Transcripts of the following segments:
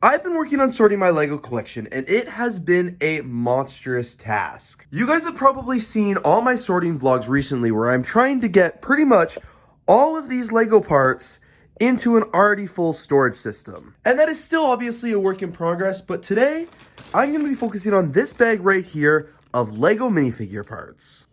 I've been working on sorting my Lego collection, and it has been a monstrous task. You guys have probably seen all my sorting vlogs recently where I'm trying to get pretty much all of these Lego parts into an already full storage system. And that is still obviously a work in progress, but today I'm going to be focusing on this bag right here of Lego minifigure parts.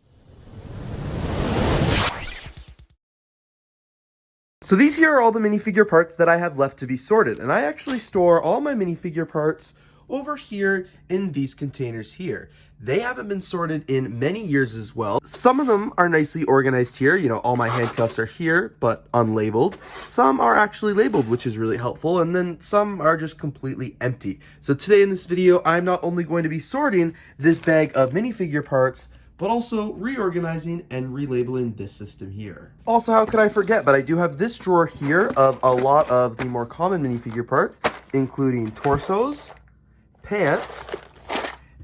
So these here are all the minifigure parts that I have left to be sorted, and I actually store all my minifigure parts over here in these containers here. They haven't been sorted in many years as well. Some of them are nicely organized here. You know, all my handcuffs are here, but unlabeled. Some are actually labeled, which is really helpful, and then some are just completely empty. So today in this video, I'm not only going to be sorting this bag of minifigure parts, but also reorganizing and relabeling this system here. Also, how could I forget, but I do have this drawer here of a lot of the more common minifigure parts, including torsos, pants,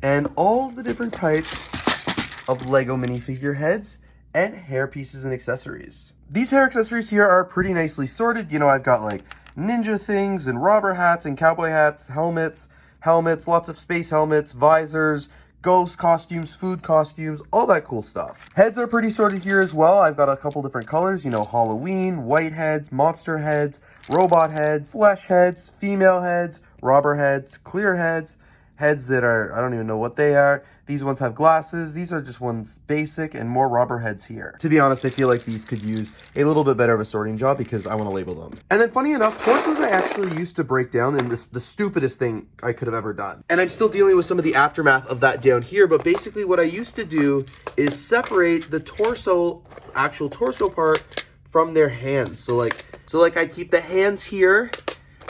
and all of the different types of Lego minifigure heads and hair pieces and accessories. These hair accessories here are pretty nicely sorted. You know, I've got like ninja things and robber hats and cowboy hats, helmets, lots of space helmets, visors, ghost costumes, food costumes, all that cool stuff. Heads are pretty sorted here as well. I've got a couple different colors, you know, Halloween, white heads, monster heads, robot heads, flesh heads, female heads, robber heads, clear heads, heads that are, I don't even know what they are. These ones have glasses. These are just ones basic, and more robber heads here. To be honest, I feel like these could use a little bit better of a sorting job because I want to label them. And then funny enough, torsos I actually used to break down, and this the stupidest thing I could have ever done. And I'm still dealing with some of the aftermath of that down here, but basically what I used to do is separate the torso, actual torso part from their hands. So like I'd keep the hands here,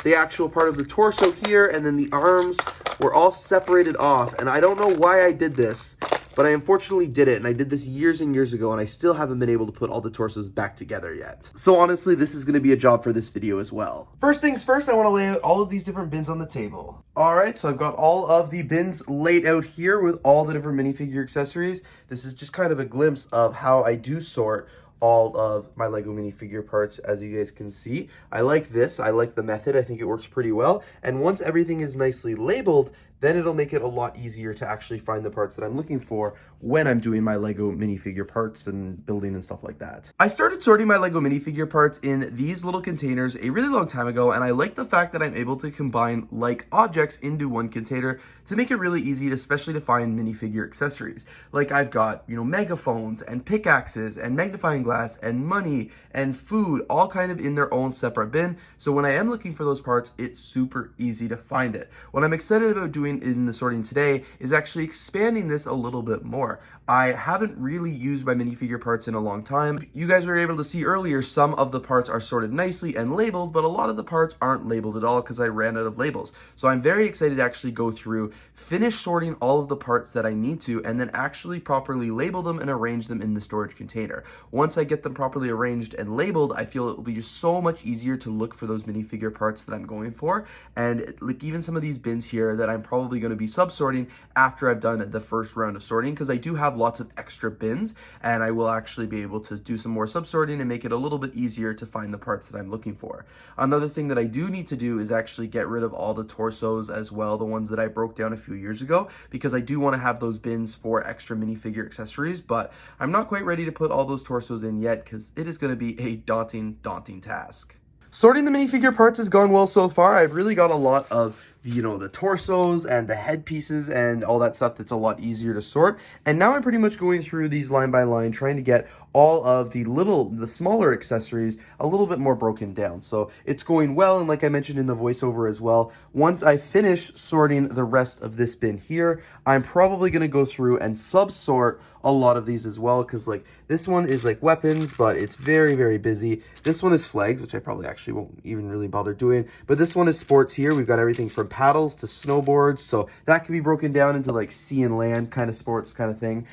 the actual part of the torso here, and then the arms were all separated off. And I don't know why I did this, but I unfortunately did it, and I did this years and years ago, and I still haven't been able to put all the torsos back together yet. So honestly, this is going to be a job for this video as well. First things first, I want to lay out all of these different bins on the table. Alright, so I've got all of the bins laid out here with all the different minifigure accessories. This is just kind of a glimpse of how I do sort all of my Lego minifigure parts, as you guys can see. I like this. I like the method. I think it works pretty well. And once everything is nicely labeled, then it'll make it a lot easier to actually find the parts that I'm looking for when I'm doing my Lego minifigure parts and building and stuff like that. I started sorting my Lego minifigure parts in these little containers a really long time ago, and I like the fact that I'm able to combine like objects into one container to make it really easy, especially to find minifigure accessories. Like I've got, you know, megaphones and pickaxes and magnifying glass and money and food, all kind of in their own separate bin. So when I am looking for those parts, it's super easy to find it. What I'm excited about doing in the sorting today is actually expanding this a little bit more. I haven't really used my minifigure parts in a long time. You guys were able to see earlier some of the parts are sorted nicely and labeled, but a lot of the parts aren't labeled at all because I ran out of labels. So I'm very excited to actually go through, finish sorting all of the parts that I need to, and then actually properly label them and arrange them in the storage container. Once I get them properly arranged and labeled, I feel it will be just so much easier to look for those minifigure parts that I'm going for. And like even some of these bins here that I'm probably going to be sub-sorting after I've done the first round of sorting, because I do have lots of extra bins, and I will actually be able to do some more sub-sorting and make it a little bit easier to find the parts that I'm looking for. Another thing that I do need to do is actually get rid of all the torsos as well, the ones that I broke down a few years ago, because I do want to have those bins for extra minifigure accessories, but I'm not quite ready to put all those torsos in yet because it is going to be a daunting task. Sorting the minifigure parts has gone well so far. I've really got a lot of, you know, the torsos and the head pieces and all that stuff that's a lot easier to sort. And now I'm pretty much going through these line by line, trying to get all of the smaller accessories a little bit more broken down. So it's going well, and like I mentioned in the voiceover as well, once I finish sorting the rest of this bin here, I'm probably going to go through and sub-sort a lot of these as well, because like this one is like weapons, but it's very, very busy. This one is flags, which I probably actually won't even really bother doing, but this one is sports here. We've got everything from paddles to snowboards, so that can be broken down into like sea and land kind of sports kind of thing.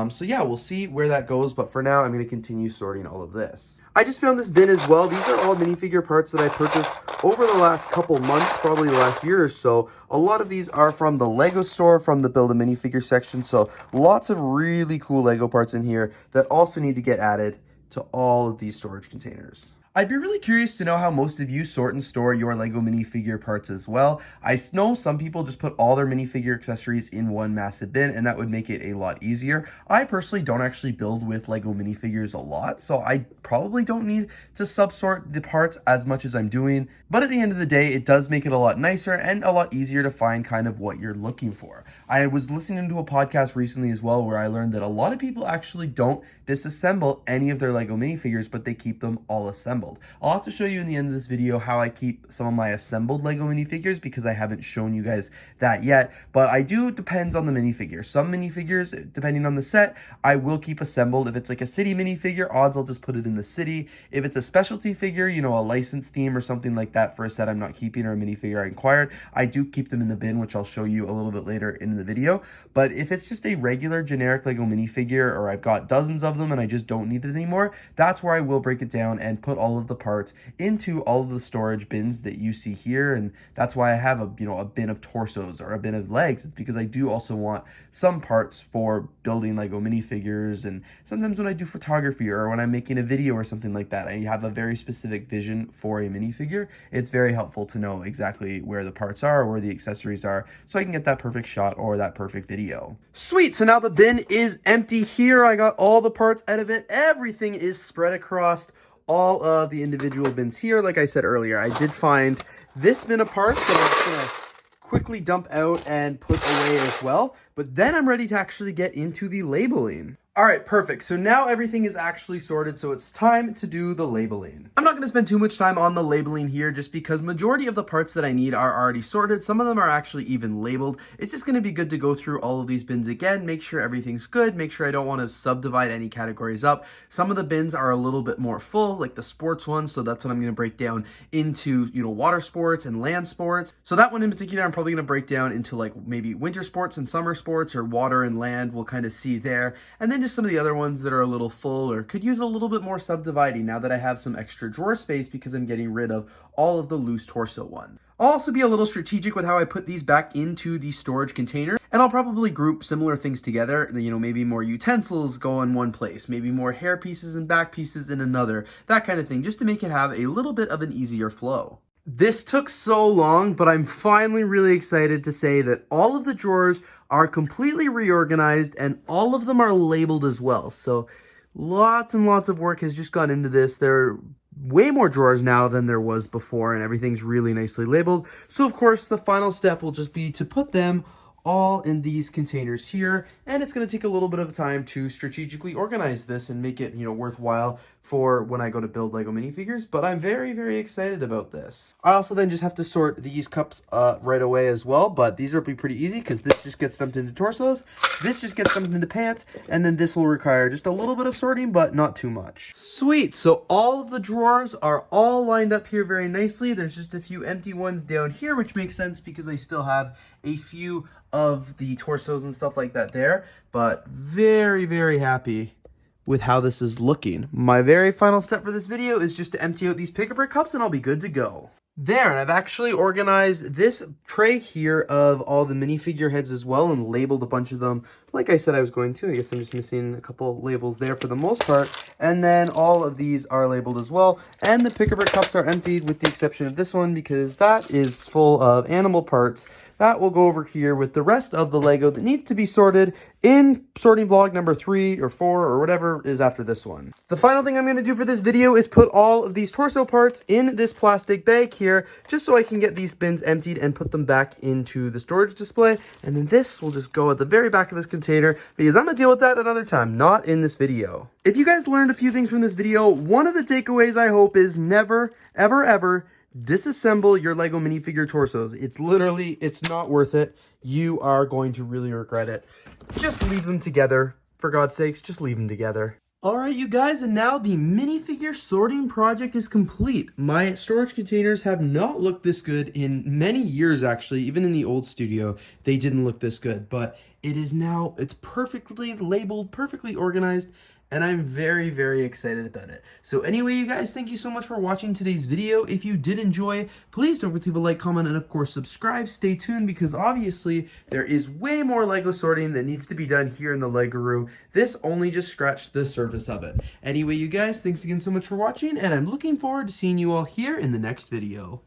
So yeah, we'll see where that goes, but for now I'm going to continue sorting all of this. I just found this bin as well. These are all minifigure parts that I purchased over the last couple months, probably the last year or so. A lot of these are from the Lego store, from the Build a Minifigure section, so lots of really cool Lego parts in here that also need to get added to all of these storage containers. I'd be really curious to know how most of you sort and store your LEGO minifigure parts as well. I know some people just put all their minifigure accessories in one massive bin, and that would make it a lot easier. I personally don't actually build with LEGO minifigures a lot, so I probably don't need to subsort the parts as much as I'm doing. But at the end of the day, it does make it a lot nicer and a lot easier to find kind of what you're looking for. I was listening to a podcast recently as well where I learned that a lot of people actually don't disassemble any of their LEGO minifigures, but they keep them all assembled. I'll have to show you in the end of this video how I keep some of my assembled LEGO minifigures because I haven't shown you guys that yet, but I do depends on the minifigure. Some minifigures, depending on the set, I will keep assembled. If it's like a city minifigure, odds I'll just put it in the city. If it's a specialty figure, you know, a licensed theme or something like that for a set I'm not keeping or a minifigure I acquired, I do keep them in the bin, which I'll show you a little bit later in the video. But if it's just a regular generic LEGO minifigure, or I've got dozens of them and I just don't need it anymore, that's where I will break it down and put all of the parts into all of the storage bins that you see here. And that's why I have a bin of torsos or a bin of legs. It's because I do also want some parts for building LEGO minifigures, and sometimes when I do photography or when I'm making a video or something like that, I have a very specific vision for a minifigure. It's very helpful to know exactly where the parts are or where the accessories are so I can get that perfect shot or that perfect video. Sweet, so now the bin is empty here. I got all the parts out of it. Everything is spread across all of the individual bins here. Like I said earlier, I did find this bin of parts that I'm just gonna quickly dump out and put away as well. But then I'm ready to actually get into the labeling. All right, perfect. So now everything is actually sorted, so it's time to do the labeling. I'm not going to spend too much time on the labeling here just because majority of the parts that I need are already sorted. Some of them are actually even labeled. It's just going to be good to go through all of these bins again, make sure everything's good, make sure I don't want to subdivide any categories up. Some of the bins are a little bit more full, like the sports one, so that's what I'm going to break down into, water sports and land sports. So that one in particular, I'm probably going to break down into like maybe winter sports and summer sports, or water and land, we'll kind of see there. And then just some of the other ones that are a little full or could use a little bit more subdividing now that I have some extra drawer space because I'm getting rid of all of the loose torso one. I'll also be a little strategic with how I put these back into the storage container, and I'll probably group similar things together. Maybe more utensils go in one place, maybe more hair pieces and back pieces in another, that kind of thing, just to make it have a little bit of an easier flow. This took so long, but I'm finally really excited to say that all of the drawers are completely reorganized and all of them are labeled as well. So lots and lots of work has just gone into this. There are way more drawers now than there was before, and everything's really nicely labeled. So of course, the final step will just be to put them all in these containers here, and it's going to take a little bit of time to strategically organize this and make it worthwhile for when I go to build LEGO minifigures, but I'm very, very excited about this. I also then just have to sort these cups right away as well, but these will be pretty easy because this just gets dumped into torsos, this just gets dumped into pants, and then this will require just a little bit of sorting, but not too much. Sweet, so all of the drawers are all lined up here very nicely. There's just a few empty ones down here, which makes sense because I still have a few of the torsos and stuff like that there, but very, very happy with how this is looking. My very final step for this video is just to empty out these pick-a-brick cups and I'll be good to go. There, and I've actually organized this tray here of all the minifigure heads as well and labeled a bunch of them like I said I was going to. I guess I'm just missing a couple labels there for the most part. And then all of these are labeled as well. And the pick-a-brick cups are emptied with the exception of this one because that is full of animal parts. That will go over here with the rest of the Lego that needs to be sorted in sorting vlog number 3 or 4 or whatever is after this one. The final thing I'm going to do for this video is put all of these torso parts in this plastic bag here just so I can get these bins emptied and put them back into the storage display. And then this will just go at the very back of this container because I'm going to deal with that another time, not in this video. If you guys learned a few things from this video, one of the takeaways I hope is never, ever, ever disassemble your Lego minifigure torsos. It's not worth it. You are going to really regret it. Just leave them together. For God's sakes, just leave them together. Alright you guys, and now the minifigure sorting project is complete. My storage containers have not looked this good in many years actually. Even in the old studio, they didn't look this good. But it is now, it's perfectly labeled, perfectly organized, and I'm very, very excited about it. So anyway, you guys, thank you so much for watching today's video. If you did enjoy, please don't forget to leave a like, comment, and of course subscribe. Stay tuned because obviously there is way more Lego sorting that needs to be done here in the Lego room. This only just scratched the surface of it. Anyway, you guys, thanks again so much for watching, and I'm looking forward to seeing you all here in the next video.